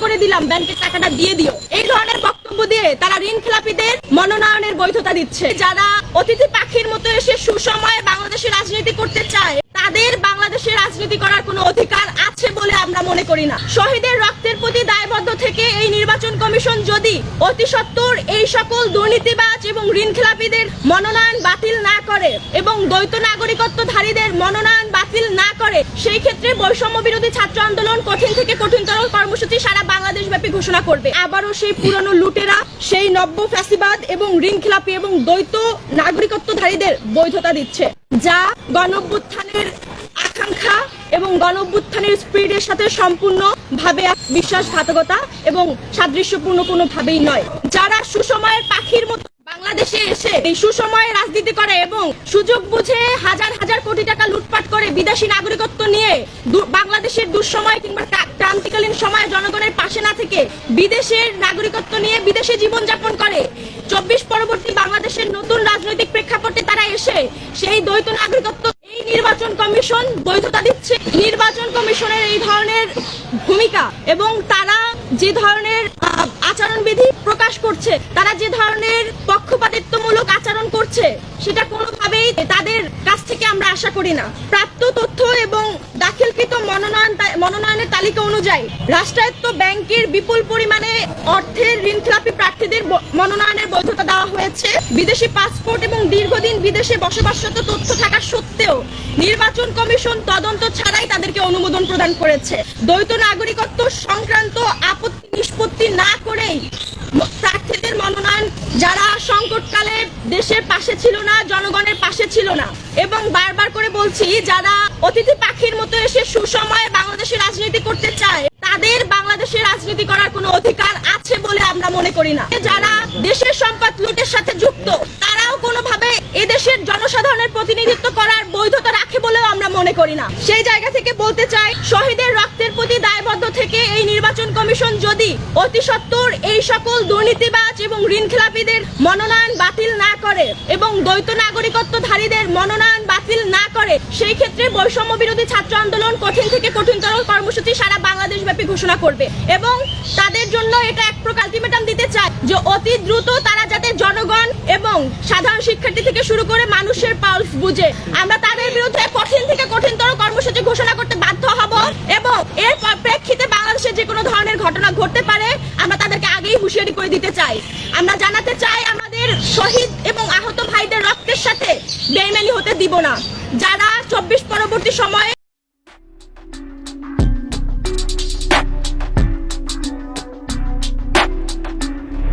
করে দিলাম, ব্যাংকের টাকাটা দিয়ে দিও, এই ধরনের বক্তব্য দিয়ে তারা ঋণ খেলাপিদের মনোনয়নের বৈধতা দিচ্ছে। যারা অতিথি পাখির মতো এসে সুসময়ে বাংলাদেশের রাজনীতি করতে চায়, তাদের বাংলাদেশের রাজনীতি করার কোনো অধিকার আছে বলে আমরা মনে করি না। শহীদের রক্তের প্রতি দায়বদ্ধ থেকে এই নির্বাচন কমিশন যদি অতি সত্বর এই সকল দুর্নীতিবাজ এবং ঋণ খেলাপিদের মনোনয়ন বাতিল না করে এবং দ্বৈত নাগরিকত্বধারীদের মনোনয়ন বাতিল না করে, সেই ক্ষেত্রে বৈষম্য বিরোধী ছাত্র আন্দোলন কঠিন থেকে কঠিনতর কর্মসূচি সারা বাংলাদেশ ব্যাপী ঘোষণা করবে। আবারও সেই পুরনো লুটেরা, সেই নব্য ফ্যাসিবাদ এবং ঋণ খেলাপি এবং দ্বৈত নাগরিকত্বধারীদের বৈধতা দিচ্ছে, যা গণঅভ্যুত্থানের আকাঙ্ক্ষা এবং গণঅভ্যুত্থানের স্পিরিটের সাথে সম্পূর্ণ ভাবে বিশ্বাসঘাতকতা এবং সাদৃশ্যপূর্ণ কোনোভাবেই নয়। যারা সুসময়ের পাখির মতো বাংলাদেশে এসে এই সুসময়ে রাজনীতি করে এবং সুযোগ বুঝে হাজার হাজার কোটি টাকা লুটপাট করে বিদেশি নাগরিকত্ব নিয়ে বাংলাদেশের দুঃসময় কিংবা ক্রান্তিকালীন সময়ে জনগণের পাশে না থেকে বিদেশের নাগরিকত্ব নিয়ে বিদেশে জীবনযাপন করে, 24 পরবর্তী বাংলাদেশের নতুন রাজনৈতিক প্রেক্ষাপটে তারা এসে সেই দ্বৈত নাগরিকত্ব এই নির্বাচন কমিশন বৈধতা দিচ্ছে। নির্বাচন কমিশনের এই ধরনের ভূমিকা এবং তারা যে ধরনের আচরণবিধি প্রকাশ করছে, তারা যে ধরনের পক্ষপাতিত্বমূলক আচরণ করছে, সেটা কোনোভাবেই তাদের কাছ থেকে আমরা আশা করি না। প্রাপ্ত তথ্য এবং দাখিলকৃত মনোনয়নের তালিকা অনুযায়ী রাষ্ট্রায়ত্ত ব্যাংকের বিপুল পরিমাণে অর্থের ঋণখেলাপি প্রার্থীদের মনোনয়নের বৈধতা দেওয়া হয়েছে। বিদেশি পাসপোর্ট এবং দীর্ঘদিন বিদেশে বসবাসরত তথ্য থাকা সত্ত্বেও নির্বাচন কমিশন তদন্ত ছাড়াই তাদেরকে অনুমোদন প্রদান করেছে। দ্বৈত নাগরিকত্ব সংক্রান্ত আপত্তি নিষ্পত্তি না করেই প্রার্থীদের মনোনয়ন, যারা সংকটকালে দেশের পাশে ছিল না, জনগণের পাশে ছিল না, এবং বারবার করে বলছি, যারা অতিথি পাখির মতো এসে সুসময়ে বাংলাদেশের রাজনীতি করতে চায়, তাদের বাংলাদেশের রাজনীতি করার কোনো অধিকার আছে বলে আমরা মনে করি না। যারা দেশের সম্পদ লুটের সাথে যুক্ত, তারাও কোনোভাবে এদেশের জনসাধারণের প্রতিনিধিত্ব করার বৈধতা রাখে বলেও আমরা মনে করি না। সেই জায়গা থেকে বলতে চাই, শহীদের রক্তের প্রতি দায়বদ্ধ থেকে এই নির্বাচন কমিশন যদি অতি সত্বর এই সকল দুর্নীতিবাজ এবং ঋণ খেলাপিদের মনোনয়ন বাতিল না করে এবং দ্বৈত নাগরিকত্বধারীদের মনোনয়ন বাতিল না করে, সেই ক্ষেত্রে বৈষম্য বিরোধী ছাত্র আন্দোলন কঠিন থেকে কঠিনতর কর্মসূচি সারা বাংলাদেশ ব্যাপী ঘোষণা করবে এবং তাদের জন্য এটা এক প্রকার আলটিমেটাম দিতে চায় যে অতি দ্রুত তারা যাতে জনগণ এবং সাধারণ শিক্ষার্থী থেকে শুরু করে মানুষের পালস বুঝে, আমরা তাদের বিরুদ্ধে কঠিন থেকে কঠিনতর কর্মসূচি ঘোষণা করতে বাধ্য হব এবং এর প্রেক্ষিতে বাংলাদেশে যে কোনো ধরনের ঘটনা ঘটতে পারে আমরা তাদেরকে আগেই হুঁশিয়ারি করে দিতে চাই। আমরা জানাতে চাই, আমাদের শহীদ এবং আহত ভাইদের রক্তের সাথে বেইমানি হতে দিব না। যারা 24 পরবর্তী সময়ে